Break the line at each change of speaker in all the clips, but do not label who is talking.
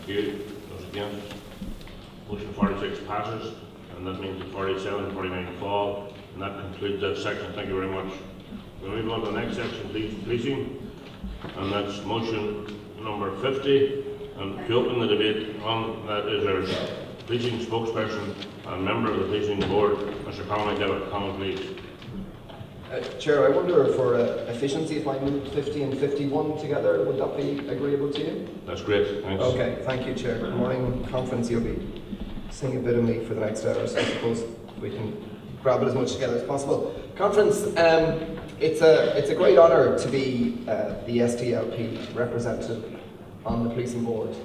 Thank you. Those against? Motion 46 passes, and that means that 47 and 49 fall, and that concludes that section. Thank you very much. We'll move on to the next section, policing, and that's motion number 50. And to open the debate on that is our policing spokesperson and member of the policing board, Mr. Conley Devitt. Conley, please.
Chair, I wonder for efficiency if I moved 50 and 51 together, would that be agreeable to you?
That's great, thanks.
Okay, thank you, Chair. Good morning, conference. You'll be seeing a bit of me for the next hour, so I suppose we can grab it as much together as possible. Conference, it's a great honour to be the SDLP representative on the policing board.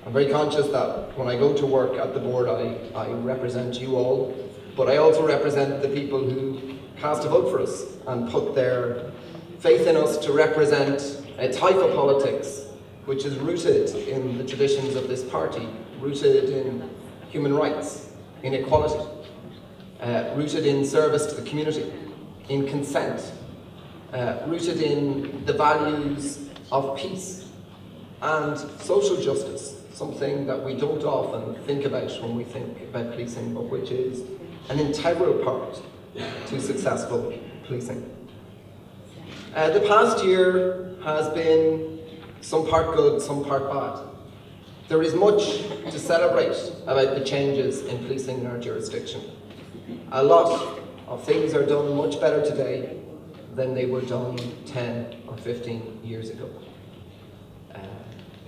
I'm very conscious that when I go to work at the board, I represent you all, but I also represent the people who cast a vote for us and put their faith in us to represent a type of politics which is rooted in the traditions of this party, rooted in human rights, in equality, rooted in service to the community, in consent, rooted in the values of peace and social justice, something that we don't often think about when we think about policing, but which is an integral part to successful policing. The past year has been some part good, some part bad. There is much to celebrate about the changes in policing in our jurisdiction. A lot of things are done much better today than they were done 10 or 15 years ago.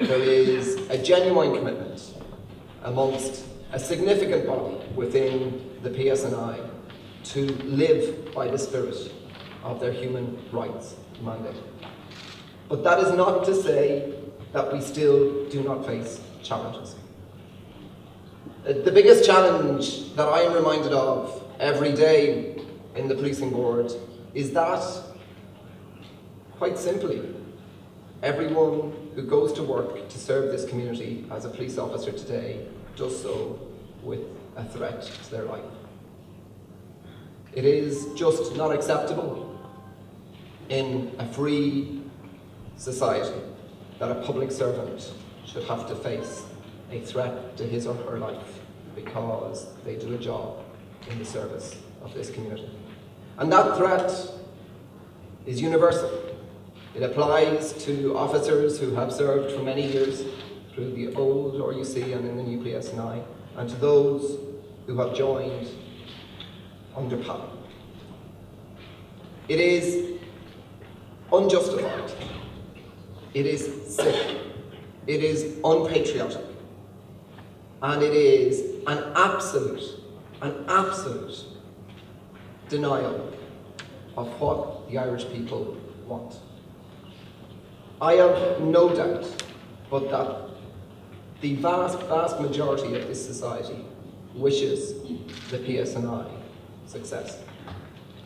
There is a genuine commitment amongst a significant body within the PSNI to live by the spirit of their human rights mandate. But that is not to say that we still do not face challenges. The biggest challenge that I am reminded of every day in the policing board is that, quite simply, everyone who goes to work to serve this community as a police officer today does so with a threat to their life. It is just not acceptable in a free society that a public servant should have to face a threat to his or her life because they do a job in the service of this community. And that threat is universal. It applies to officers who have served for many years through the old RUC and in the new PSNI, and to those who have joined under PAL. It is unjustified. It is sick. It is unpatriotic. And it is an absolute denial of what the Irish people want. I have no doubt but that the vast majority of this society wishes the PSNI success.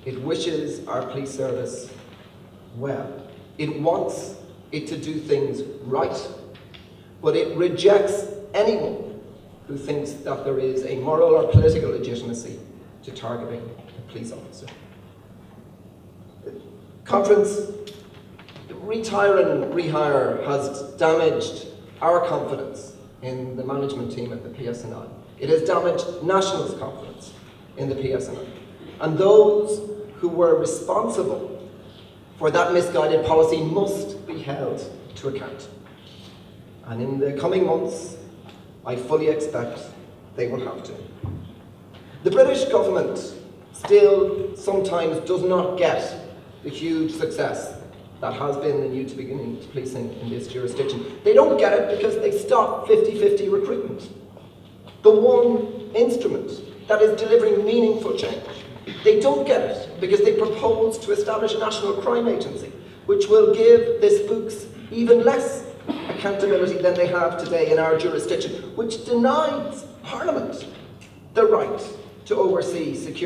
It wishes our police service well. It wants it to do things right, but it rejects anyone who thinks that there is a moral or political legitimacy to targeting a police officer. Conference, retire and rehire has damaged our confidence in the management team at the PSNI. It has damaged National's confidence in the PSNI. And those who were responsible for that misguided policy must be held to account. And in the coming months, I fully expect they will have to. The British government still sometimes does not get the huge success that has been the new to beginning to policing in this jurisdiction. They don't get it because they stopped 50-50 recruitment. The one instrument that is delivering meaningful change. They don't get it because they propose to establish a national crime agency, which will give the spooks even less accountability than they have today in our jurisdiction, which denies Parliament the right to oversee security.